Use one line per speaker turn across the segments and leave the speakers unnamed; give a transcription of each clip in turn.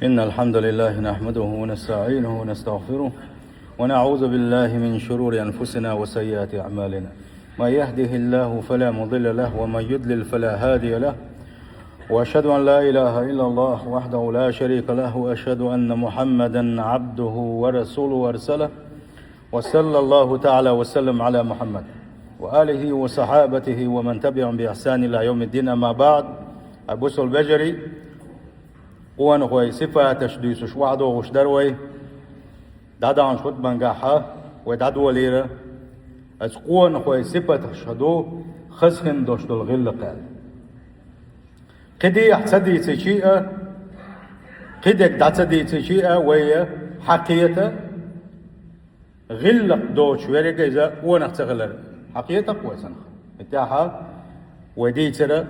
إن الحمد لله نحمده ونستعينه ونستغفره ونعوذ بالله من شرور أنفسنا وسيئات أعمالنا. ما يهده الله فلا مضل له ومن يضلل فلا هادي له، وأشهد أن لا إله إلا الله وحده لا شريك له، وأشهد أن محمدا عبده ورسوله وأرسله، وصلى الله تعالى وسلم على محمد وآله وصحابته ومن تبعهم بإحسان إلى يوم الدين. أما بعد، أبوس البجري قوان خوي صفة تشديس شوعدو وشدروي دادان شد بنجاحة ودادو ليرة از قوان خوي صفة تشدو خزخن دوشدو الغل قال قدي احتدي تشيئة قدك داتدي تشيئة وهي حقيقة غلق دوش ورقة إذا قوان احتغلر حقيقة قوة اتاحة ودي ترى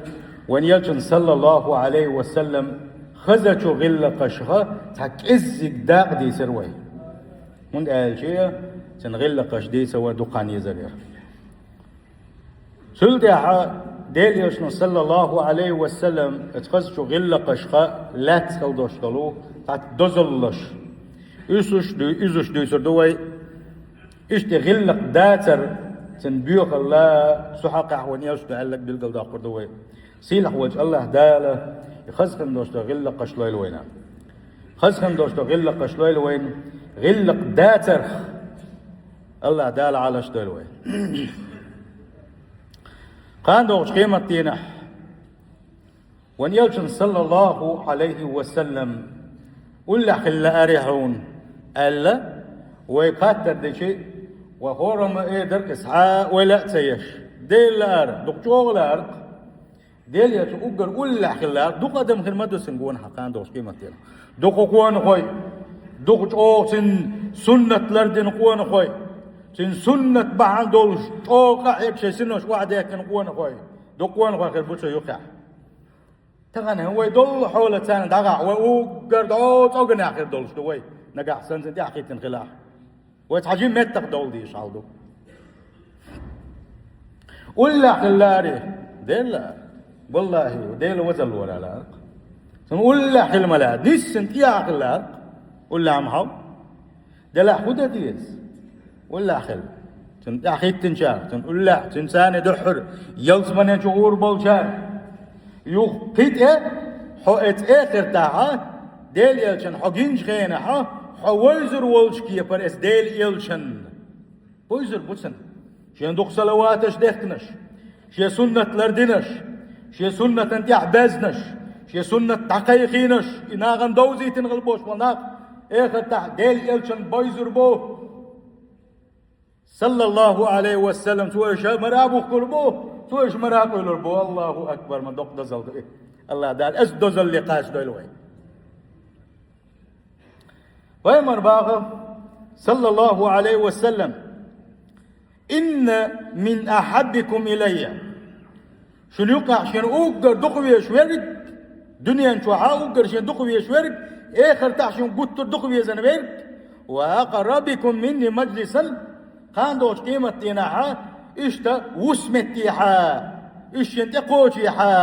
وان يلجن صلى الله عليه وسلم خزچو غل قشخه تكزك داق دي سروي من قال شيء تن غل قش دي سوى دقان يزرير سلطة ديل يشنو صلى الله عليه وسلم اتخزچو غل قشخه لا تسل دوشتلو تات دوزلش يسوش دي سردوي اشتي غلق داتر تن بيوخ الله سحق احوان يشتو علق بالقل داقر دوي سيلح وجه الله داله خزخن دوشتو غلق قشلويل وينا خزخن دوشتو غلق قشلويل وين غلق داتر الله دال على شتويل وين قان دوش قيمة تينا وان يلشن صلى الله عليه وسلم ولا خلا أريحون ألا ويقاتر دي شيء وخورم ايدر اسعاء ولا تسيش ديل لارق دقشوغ لارق ديل يا أوجر ولا خلا دو قدم خير مدرسة سنقون حقان دوش قيمة تينا دو قوان خوي دو أو سنة لردن قوان خوي سنة بعد دولش أو قاعد شيء سنوش واحد يكن قوان خوي دو قوان خوي خير بوشة يقع تغنى هو يدل حول تاني دقع وأوجر دوت أوجر آخر دولش دوي نقع سنة دي حقيقة خلاح ويتحجين متق دول دي شالدو ولا خلاري ديل والله ديل وزل ولا لا ولا حلم لا ديس انت يا خلاق ولا عمحو دلا خد ديس ولا خل تن اخي تنشار تن ولا تنسان دحر يلزمن شعور بولشار يو قيت حوت اخر تاعه ديل يلشن حقينج خينا حويزر ولشكي برس ديل يلشن بويزر بوتسن شين دوق صلواتش دختنش شي سنة لردنش شي سنة انت احبازنش شي سنة تحقيقينش اناغن دوزي تنغلبوش وناق اخر تح ديل يلشن بويزر بو صلى الله عليه وسلم سويش مرابو قلبو سويش مرابو قلبو الله اكبر من دوق دزل الله دال از دزل لقاش دولوي ويمر باغه صلى الله عليه وسلم إن من أحبكم إلي شنو يقع شن أوجر دقوي شويرك دنيا شوحا أوجر شن دقوي شويرك آخر تحشن قطر دقوي زنبيرك وأقربكم مني مجلسا خاندوش قيمة تيناحا إشتا وسمتيحا إش شن تقوشيحا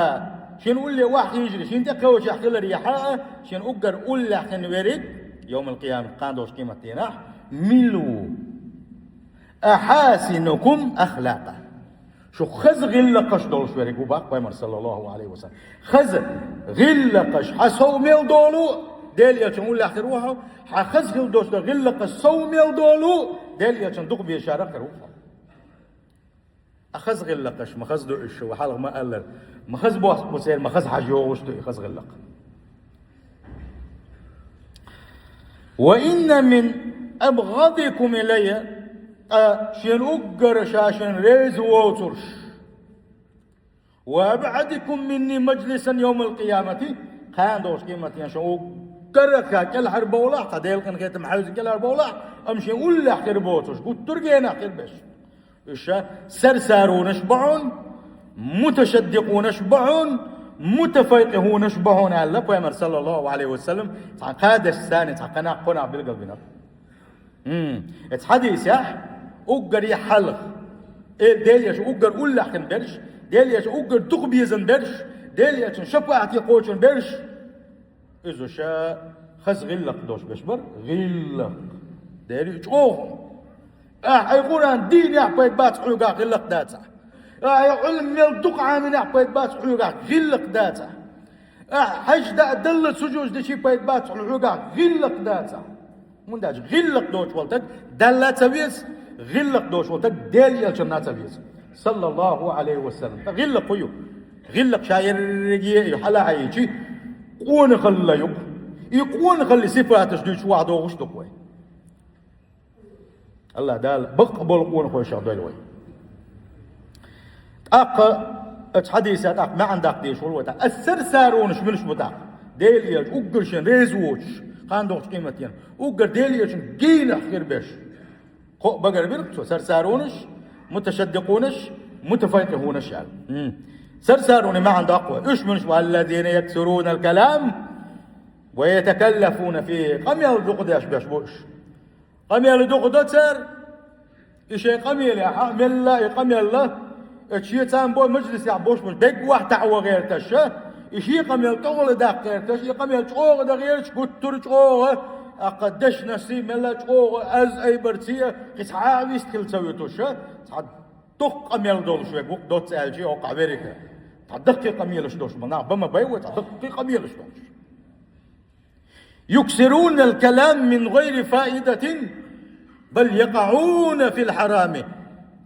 شن أولي واحد يجري شن تقوشي حقل ريحا شن أوجر أولي حنويرك يوم القيامة قاندوش قيمة تيناح ملو أحاسنكم أخلاقا شو خز غلقش دولش ورقو باق بايمر صلى الله عليه وسلم خز غلقش حسو ميل دولو ديل يا شمول لاخر روحه حخز غلدوش غلقش سو ميل دولو ديل يا شندوق بيشارك روحه أخز غلقش مخز دوش وحالغ ما قال مخز بوس بوسير مخز حجوش خز غلق وإن من أبغضكم إلي شين أقر شاشن ريز ووترش وأبعدكم مني مجلسا يوم القيامة خان دوش قيمة ينشو أقر كل حرب ولا قديل كان كيت محاوز كل حرب ولا أمشي ولا حكر بوترش قلت ترجينا حكر بش إيش سرسارون شبعون متشدقون شبعون متفيقهون شبهون على بيامر صلى الله عليه وسلم تعقاد الثاني تعقنا قنا بالقلبنا حديث يا أجر يحلق ديل يش أجر أول لحن برش ديل يش أجر تقبيزن برش ديل يش شفاعتي قوشن برش إذا شاء خس غلق دوش بشبر غلق داري تشوفهم يقول أن دين يحبيت بات حوقا غلق داتا علم يلدق من يحبيت بات حوقا غلق داتا حج دا دل سجوج دشي بيت بات حوقا غلق داتا من داج غلق دوش والتك دل تبيس غلق دوش والتك ديل يلشنا تبيس صلى الله عليه وسلم غلق قيو غلق شاير يحلى عيشي قون خلى يقون خلي صفاتش دوش واحد وغش دقوي الله دال بقبل قون خوي شغل وي حديثات ما عندك ديش والوتا السرسارونش منش بتاع ديليش وقرشن ريزوش قاندوش قيمتين وقر ديليش جينا خير بيش بقر بيرك سرسارونش متشدقونش متفيقهونش يعني سرسارون ما عنده أقوى إيش منش والذين يكسرون الكلام ويتكلفون فيه قم يلدق داش بيش بوش قم يلدق دوتر إيش قم يلا قم يلا اتشيتان بو مجلس يا بوش مش بيك واحد تعوى غير تشا إيش قم يلطول داق غير تش قم يلطوغ دا غيرش كتر تشوغ أقدش نسي ملا تشوغ أز أي برتية قصعاويس كل سويتوشا تعد دق قم يلدول شوي بوك دوت سألجي أو قعبيريكا تعدقي قم يلشدوش منا بما بيوة تعدقي قم يلشدوش يكسرون الكلام من غير فائدة بل يقعون في الحرام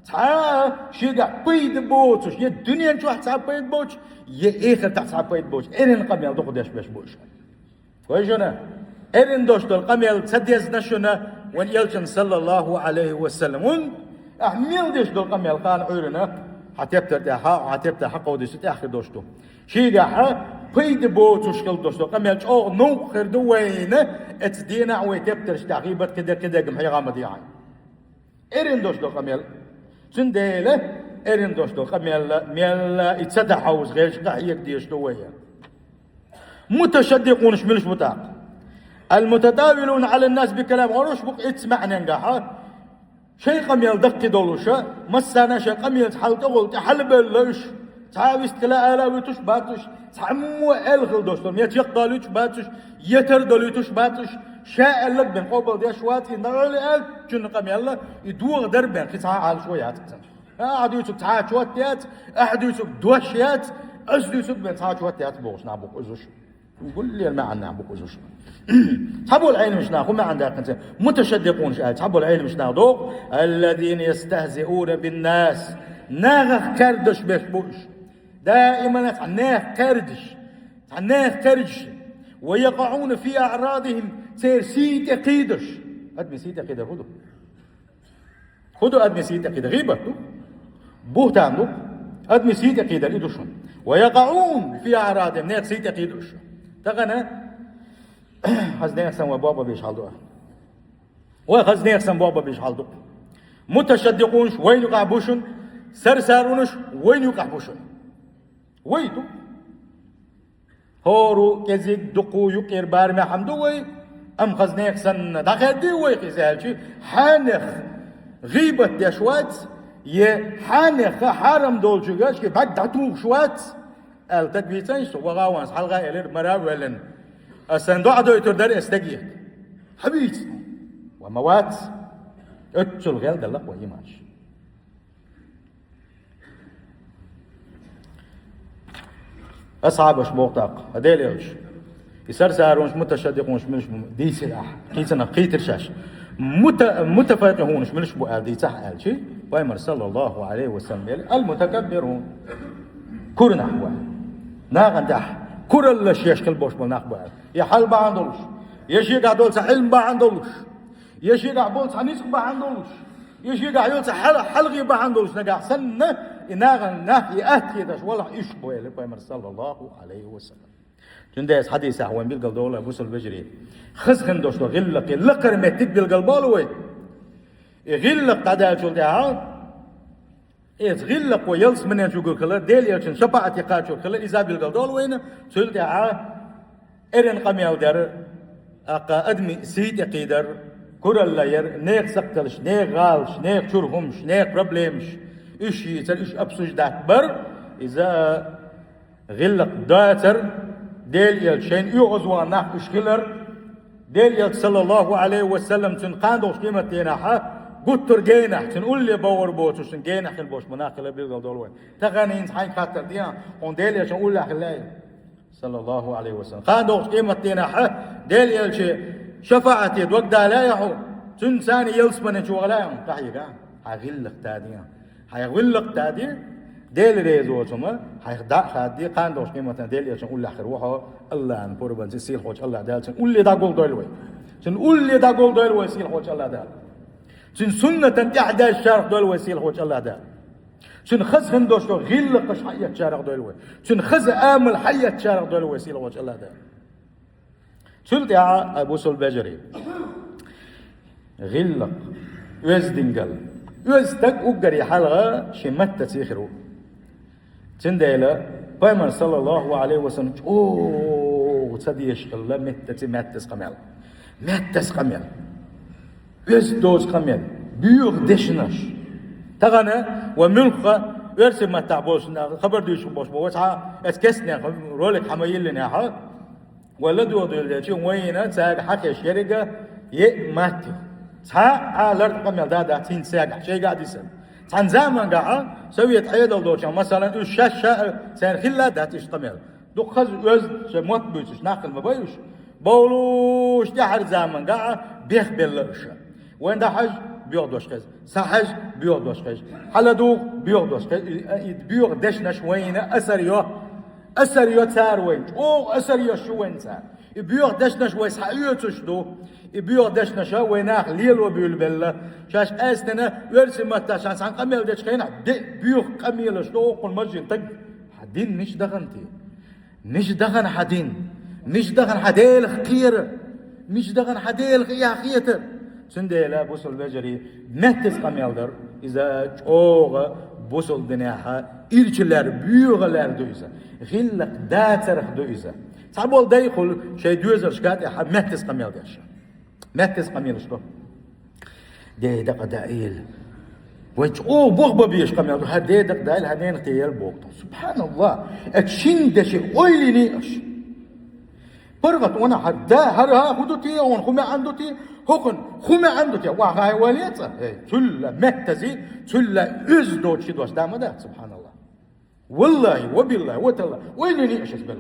تا شيء بيد بوتش يا الدنيا نشوف تا بيد بوتش يا آخر تا بيد بوتش إرن قميل دخل داش باش بوش كويشنا إرن دوش دول قميل تديز نشنا وان يلشن صلى الله عليه وسلم ون أحمل ديش دول قميل قال عيرنا حتبتر حقه ديش تأخر دوش دو شيء بيد بوتش كل دوش دول قميل أو نوخر دوينه اتدينا ويتبترش تغيبت كده جمحي غامض يعني إرن دوش دول قميل سنديله إرن دوش دول قميل يتصدح حوز غيرش قاعيك ديش دوية متشدقونش ملش بتاق المتداولون على الناس بكلام غروش بق اتسمعنا نقاحا شيء قميل دقي دولوشا مسانا شيء قميل تحل تقول تحل بلش تعاويست كلا آلاويتوش باتوش تعمو الغل دوشتون يتيقدالوش باتوش يتردالوش باتوش شاء لك بين قبل دي شواتي نرالي آل جن قميل يدوغ دربين في تعال شويات أحد يوسف تعال شواتيات أحد يوسف دوشيات أجد يوسف بين تعال شواتيات بوش نعبوك أزوش يقول لي ما عندنا نعبوك أزوش تحبوا العلم مش ناخو ما عندها قنسة متشدقون شاء تحبوا العلم مش ناخو الذين يستهزئون بالناس ناغ كردش بيش دائما تعناه كردش ويقعون في أعراضهم سير سيت قيدش أدمي سيت قيدر خدوا أدمي سيت قيدر غيبة بوهتان أدمي سيت قيدر إدوشون ويقعون في أعراضهم ناغ سيت قيدش تغنى خزني سن وبابا بيش حالدوها وخزني سن بابا بيش حالدو متشدقونش وين يقعبوشن سرسارونش وين يقعبوشن ويتو هورو كزيك دقو يقير بارمي حمدوي أم خزنيك سن داخل وي خزالشي حانخ غيبة دشوات يه حانخ حرم دولشوغاش كي بعد دعتوغ شوات التدبيتانش وغاوانس حلقة إلير مراولن السندوع عدو يتردر استقيك حبيت وموات اتشل غير دلق ويماش أصحابش بوقتاق هديليوش يسرسارونش متشدقونش منش دي سلاح كيتنا قيتر شاش متفاقهونش منش بو دي تحال شي ويمر صلى الله عليه وسلم المتكبرون كورنا هو ناغن دح كورل شيشكل بوش بناخ يا حل با عندوش يشي قاعدول علم با عندوش يشي قاعدول نسق با عندوش يشي قاعدول حلقي با عندوش نقع سنه إناغن نهي أهتيدش ولا إشبه لبيمر صلى الله عليه وسلم جندس حديث أحوان بالقلب دولة بوصل بجري خزخن دوشتو غلق لقر متك بالقلبالوي غلق قدال شو تعال غلق ويلس من ينشو كلا ديل يلشن شفاعة قاتشو كلا إذا بالقلب دولوين شو تعال إرن قمياو در أقا أدمي سيد قيدر كورل لاير نيق سقتلش نيق غالش نيق شرهمش نيق بروبليمش إيش يصير إيش أبسوج داتبر إذا غلق داتر ديل يلشين يعزوان ناق إشكلر ديل صلى الله عليه وسلم تنقاندوش قيمة ديناها قطر جينح تنقول لي باور بوتش جينح البوش مناقل بيلقى دولوين تغني انت حين خاطر ديان on ديل تنقول لك الله صلى الله عليه وسلم قاندوش قيمة ديناها ديل يلشي شفاعتي وقت لا يحو تنساني يلسمن شو غلاهم تحيقا هغلق تاديان هغلق تادي ديل ريزوتما هيخدع خادي قاندوش قيمة ديل يلشي لك روحه الله ان قربان سيل خوش الله دال تنقول لي دا قول دولوين تنقول لي دا قول دولوين سيل خوش الله دال تن سنة تحدى الشارع دول وسيل خوش الله دال تن خز هندوش دول غلقش حية الشارع دول تن خز آمل حية الشارع دول وسيل خوش الله دال سلت يا أبو سول بجري غلق وز دنقل وز تك أقري حلقة شمت تسيخرو تن ديلا بيمن صلى الله عليه وسلم أوه تصدي يشغل لا متس قميل وز دوز قميل بيوغ دشنش تغنى وملقى ورسم ما تعبوشنا خبر ديش بوش بوسعة اسكسنا رولك حمايل لنا ولا دو دلتي وينا تاع حكي شركة يماتي تاع لرد قميل دا تين ساق شيء قاعد يسن تان زمان قاعد سويت عيد دوش مثلا الشاشة سان خلا داتش قميل دو خز وز شموت بيش ناقل ما بيش بولوش دحر زمان قاعد بيخ باللرش وين ده حج بيوضوش خز سحج بيوضوش خز حلا دوغ بيوضوش خز بيوغ دشنش وين أسر يو تار وين أو أسر يو شو وين تار بيوغ دشنش وين سحيوتش دو بيوغ دشنش ويناخ ليل وبيول بلا شاش أستنا ورسم متى شاش عن قميل دش خينا بيوغ قميلش دو قل مجين تج حدين مش دغنتي مش دغن حدين مش دغن حديل خير مش دغن حديل يا خيتر سنديلا بوصل بجري مهتز قميلدر إذا جوغ بوصل دنياها إرجلر بيوغلر دويزا غلق داترخ دويزا تعبول دا يقول شيء دويزر شكات مهتز قميلدرش مهتز قميلش دو دي دق دائل ويج بوغ ببيش قميلدر هدي دق دائل هدين قيال بوغ سبحان الله اتشين دشي اويلي نيش برغت وانا حدا هرها خدوتي ون خمي عندوتي هوكن خمي عندوتي وغاي وليتا تلا مهتزي تلا ازدو تشي دوش دامدا سبحان الله والله وبالله وتلا وين نيش اسبل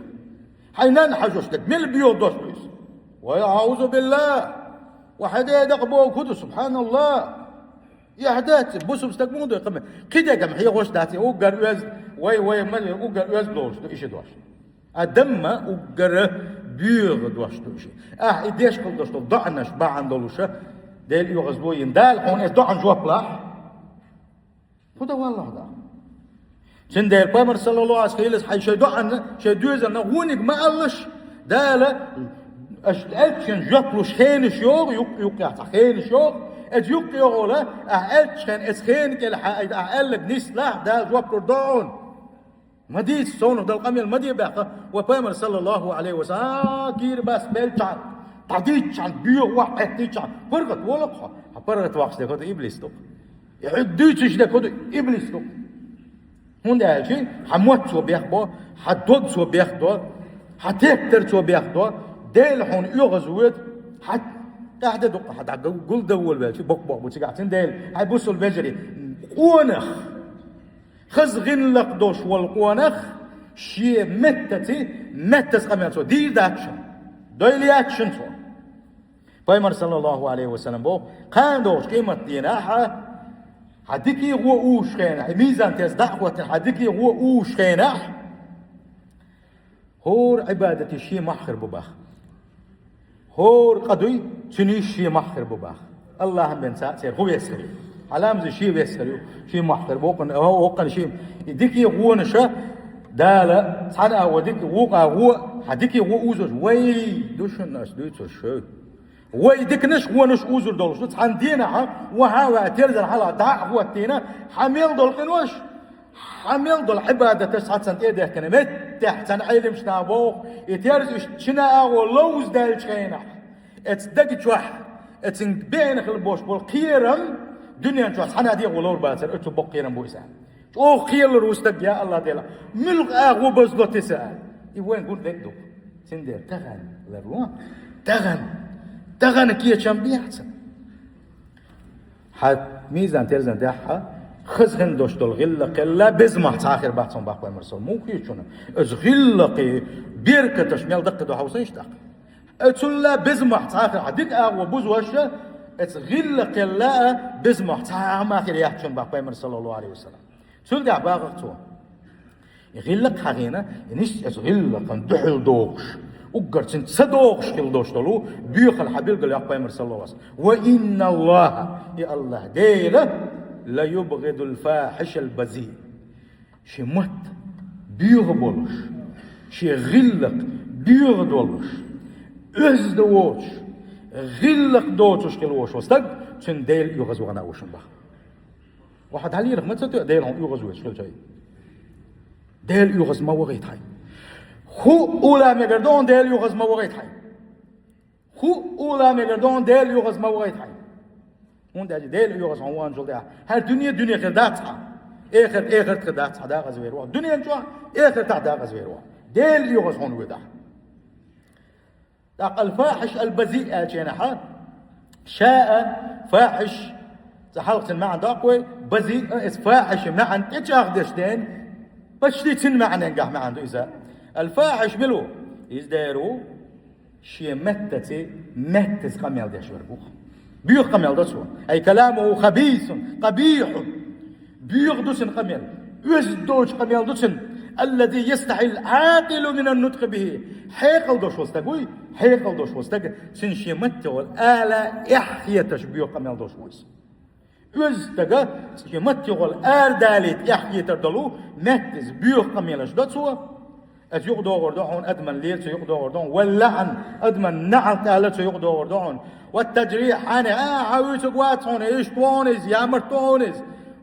حينان حجوش لك من البيوت دوش بيس ويعوذ بالله وحدا يدقبو كدو سبحان الله يا حدات بوسو بستقبون دو يقمن كده قم هي غوش داتي وقر وز وي مالي وقر وز دوش دو ايش دوش أدم وقر بيغ دوش دوش إديش كل دوش ضعنش باعن دولوشة ديل يغزبو يندال حون إس ضعن جوا بلاح خدا والله دا شن ديل بامر صلى الله عليه وسلم حي شي ضعن شي دوزن هونيك ما قالش دالا أشلتشن جوبلوش خينش يوغ يوقع خينش يوغ أجيوك يوغولا أهلتشن إس خينك أهلك نسلاح دا جوبلو دون مدي صونخ دل قميل مدي بقى وبامر صلى الله عليه وسلم كير بس بلتان تعديش عن بيو واحد تيجان برغت ولقها برغت واقش ده كده إبليس دوك يعديش ده كده إبليس دوك هون ده شيء حموت سو بيخبو حدود سو بيخدو حتكتر سو بيخدو ديل هون يغزوت حد قاعد دوق حد قول دول بالشي بق بتشجعتين ديل هاي بوصل بجري قونخ خز غنلق دوش والقونخ شي متس قميل سو دير داكشن دويلي اكشن سو بايمر صلى الله عليه وسلم بو قان دوش قيمة ديناحة حديكي هو اوش خينح ميزان تيز دعوة حديكي هو اوش خينح هور عبادتي شي محخر بباخ هور قدوي تنيش شي محخر بباخ الله هم بنسا سير هو يسري علام زي شي بيسري شي محخر بوقن هو وقن شي ديكي هو نشا دالا صانا وديك وقع هو حديكي هو اوزر وي دوش الناس دوتو شو وي ديك نش هو نش اوزر دولش تصحن دينا وها ترزل حلا دع هو تينا حميل دول قنوش حميل دول عبادة تسعة سنة إيه ده كلمات تحت سنة عيلم شنابوخ يتيرز شنا ولوز دال شينا اتدق شوح اتنبين خلبوش بالقيرم دنيا نشوح سنة دي ولور باسر اتو بقيرم بويسان او خير روستك يا الله ديلا ملق اغو بزلو تسال وين قول ذيك دو سندير تغن لروان تغن دغنك يشم بيحسن حد ميزان ترزن دحا خزغن دوشتول غلق لا بزمح تاخر بحثون باقوى مرسول مو كيشونه از غلقي بيركتش ميل دق دو حوسيش دق اتلا بزمح تاخر عديد اغوى بوز وشا اتس غلق لا بزمح تاخر ما خير يحشون باقوى مرسول صلى الله عليه وسلم سول دع باغتو غلق حقينا نيش از غلق دحل دوغش وقرتن صدوغش كل دوشتلو بيخ الحبيل قال باقوى مرسول صلى الله عليه وسلم وان الله يا الله ديله لا يبغض الفاحش البذيء شي مت بيغ بولش شي غلق بيغ دولش öz دوش غلق دوتش كلوش وستق شن ديل يغزو انا وشن بخ واحد علي رغم تسوي ديل هم يغزو شكل شيء ديل يغز ما وغيت هاي خو اولا مقردون ديل يغز ما وغيت هاي خو اولا مقردون ديل يغز ما وغيت هاي اون داجي ديل يغز هوان جل ده هر دنيا قداتها اخر قداتها دا غزويروا دنيا جو اخر تاع دا غزويروا ديل يغز هون ودا داق الفاحش البذيء جناحا شاء فاحش تحلقت مع داقوي بذيء فاحش مع تجاغدشتين بشتي تن معنى نقح مع عنده اذا الفاحش بلو يزدارو شي متت قميل داش وربوخ بيغ قميل دسو أي كلامه خبيث قبيح بيغ دسن قميل يزدوج قميل دسن الذي يستحي العاقل من النطق به حيقل دوش وستقوي حيقل دوش وستق سنشي متى والآلة إحيا تشبيغ قميل دوش ويس يزدقى سنشي متى والآل داليت إحيا تردلو متز بيغ قميلش دسو از يقدو وردون ادمن ليل سيقدو وردون واللعن ادمن نعل تالت سيقدو وردون والتجريح انا عاويت قواتون ايش طونز يا مرتونز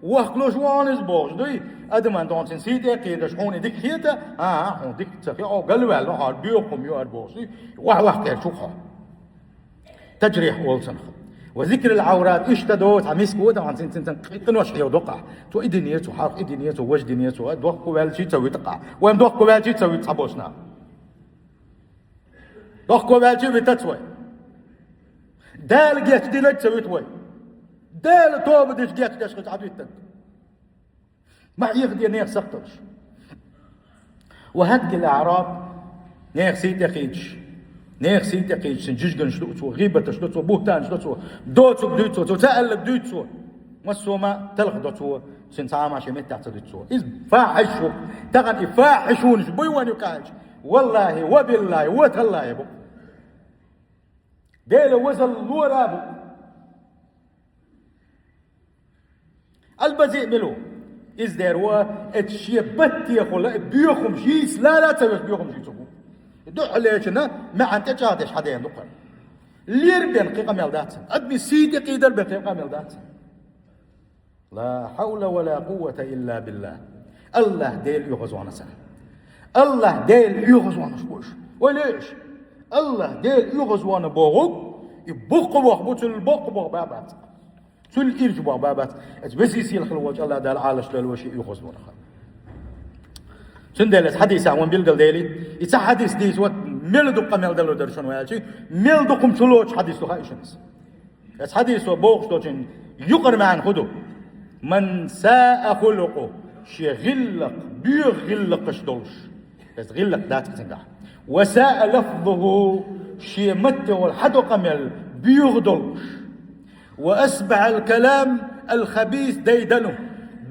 وخلوش وانز بوش دي ادمن دون سيتي قيدش هون ديك خيته هون ديك تخي او قلوال لو هاد بيوكم يو اربوسي واح كير شوخه تجريح ولسن وذكر العورات اشتدوت عميسكوت عن سنتن قنوش حيو دقع تو ادنيتو حق ادنيتو وجدنيتو دوق والشي تسوي تقع وين دوق والشي تسوي تصبوشنا دوق والشي بتسوي دال جيت دي لك تسوي توي دال توب ديش جيت داش عبيتك ما يغدي نير سقطش وهاد الاعراب نير سيتي خيتش نير سيتي قيش سنجيجن شلوتو غيبة شلوتو بوهتان شلوتو دوتو بدوتو تتألق دوتو والسوما تلغ دوتو سنتعامع شميت تحت دوتو إذ فاحشو تغني فاحشون شبوي وان يكاج والله وبالله وتالله يبو ديلو وزل لورابو البزيء ملو إذ ديروا اتشيبت يخول بيوخم شيس لا تسوي بيوخم شيس دو عليشنا ما أنت جادش حدا يندقر لير بين قيقة ميلدات أدمي سيدي قيدر بين قيقة ميلدات لا حول ولا قوة إلا بالله الله ديل يغزوانا سنة الله ديل يغزوانا شبوش وليش الله ديل يغزوانا بوغوك يبوق بوغ البوق بوغ بابات تل إرج بوغ بابات بس يسيل خلوج الله دال عالش للوشي يغزوانا خل سندلس حديث عن بيلقل ديلي يتح حديث ديس وات ميلدو قميل دلو درشون ويالشي ميلدو قم شلوش حديث لها إيشنس يس حديث وبوغش دوشن يقر معن خدو من ساء خلقه شي غلق بيغ غلقش دولش بس غلق داتك تنقع وساء لفظه شي مت والحدو قميل بيغ دولش وأسبع الكلام الخبيث ديدنه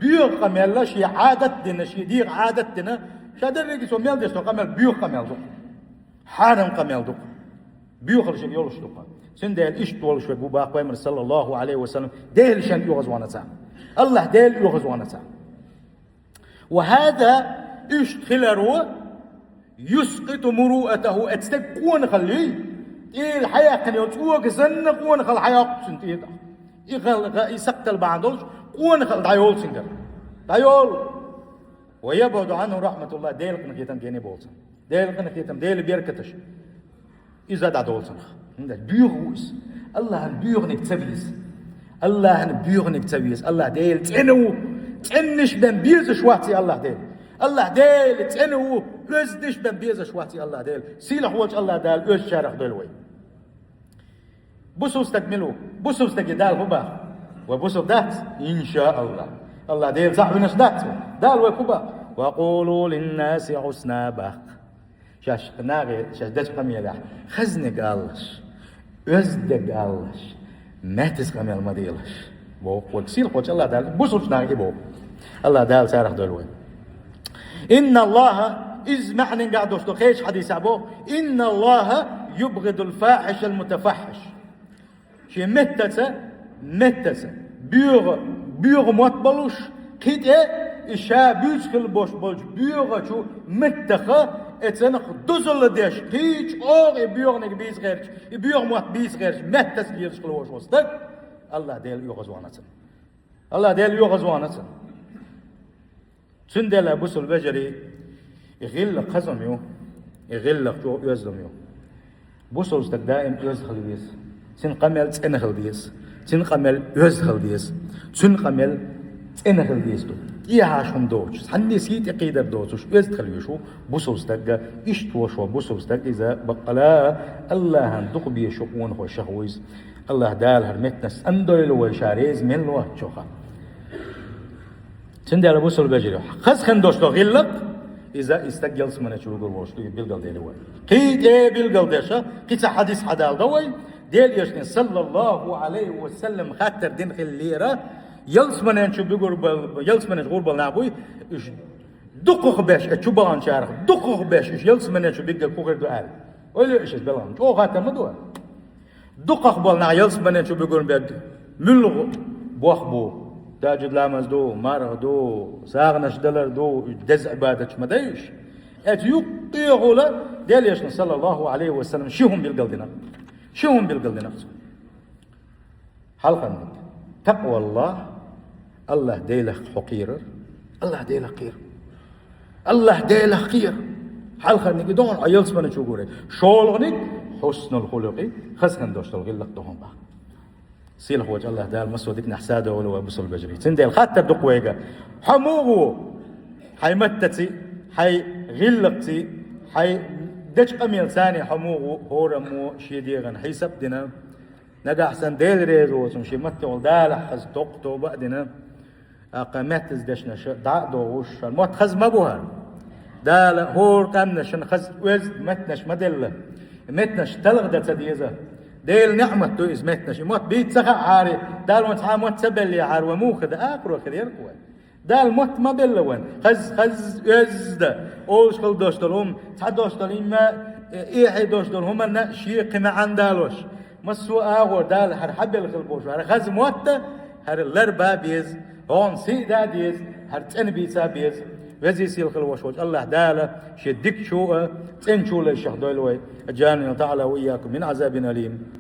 بيغ قميل لا شي عادتنا شي ديغ عادتنا شادر ريكي سو ميل ديستو قميل بيغ قميل دوق حارم قميل دوق بيغ لشن يولش دوق سندل إيش تولش بوبا قويمر صلى الله عليه وسلم ديل شن يغز وانا الله ديل يغز وانا وهذا إيش خلرو يسقط مروءته اتستكون خلي إيه الحياة كان يتوق سن قون خل حياة سنتي يسقط البعضوش قون خل دايول سنجر دايول ويبعد عنه رحمة الله ديل كنا كيتم جيني بولسن ديل كنا كيتم ديل بيركتش إذا دا دولسن بيغوس الله بيغ نكتبيز الله بيغ نكتبيز الله ديل تنو تنش بن بيز شواتي الله ديل الله ديل تنو لزدش بن بيز شواتي الله ديل سيلح وجه الله دال أوش شارح دلوي بوسو استكملوا بوسو استجدال هبا وبوسو دات إن شاء الله الله ديل صاحب نش دات دال وكبا وقولوا للناس حسنا باق شاش ناغي شاش دات قميلة خزنك قالش أزدق قالش ما تسقمي المديلش بو وكسيل خوش الله دال بوسو شناغي بو الله دال سارخ دولوين إن الله إذ معنى قاعدوش خيش حديث أبو إن الله يبغض الفاحش المتفحش شي متسة بيغ مطبلوش كيت إشا بيشكل بوش بيغ شو متخة اتسنخ دوزل ديش كيش أوغ بيغ نك بيس غيرش بيغ موت بيس غيرش متس بيشكل وش وستك الله ديل يغزوانتن الله ديل يغزوانتن تندل أبوس البجري يغل قزميو يغل جو يزلميو بوسوز دائم يزخل ديس سن قمل تنخل ديس سن قمل يزخل ديس سن قمل تنخل ديس دو يهاشم دوش سني سيت يقيدر دوش يزخل يشو بوسوز دغ اشتوشو بوسوز دغ اذا بقلا الله هندق بيشقون هو شهويز الله دال هرمتنس اندويل وشاريز من لو تشوخا تندل بوسو البجري خس خندوش تو غلق إذا استجل سمنا شو يقول وش بيلقى ديلوي قيد بيلقى ديشة قيت حديث حدال دوي ديل يشن صلى الله عليه وسلم خاطر دين خليرة يلسمنا شو بيقول يلسمنا شو بيقول نابوي دقق باش شو بان شارخ دقق باش يلسمنا شو بيقول كوكر دوال ولا إيش بلان شو خاطر مدوا دقق بالنا يلسمنا شو بيقول بيد ملغ بوخبو تاجد لامز دو مارغ دو ساغنش دلر دو دز عبادة مدايش ات يقيغوا له ديال يشن صلى الله عليه وسلم شوهم بالقلدنا شوهم بالقلدنا حلقا تقوى الله ديله حقير الله ديله قير الله ديله قير حلقا نيجي دون عيلس من شو قولي شولغنك حسن الخلقي خسخن دوشتل غلق دوهم بقى سيل هو الله دال مسودك نحساده ولو بصل بجري تندل خاطر دقويقه حموغو حي متتي حي غلقتي حي دش قميل ثاني حموغو هورمو شيديغن حي سبدنا نجا احسن ديل ريزو سمشي متول دال حز توقتو بعدنا اقامات دشنا دع دوش الموت خز مبوها دال هور قمنش خز وز متنش مدل متنش تلغدت تديزه ديل نعمة تو إزمتنا موت بيت سخا عاري دال وانت موت سبلي عار وموخد آخر وخير يركوه دال موت ما بلوان خز يزد أوش خل دوشتلهم تعدوشتل إما إيه دوشتل هم أن شيء قمة عن دالوش مسوا آخر دال هر حبل خلبوش هر خز موت هر اللربا بيز هون سي دا ديز هر تن بيتسا بيز وزي سيل خلوش وجه الله داله شدك شو تن شو للشيخ دولوي أجاني تعالى وإياكم من عذاب أليم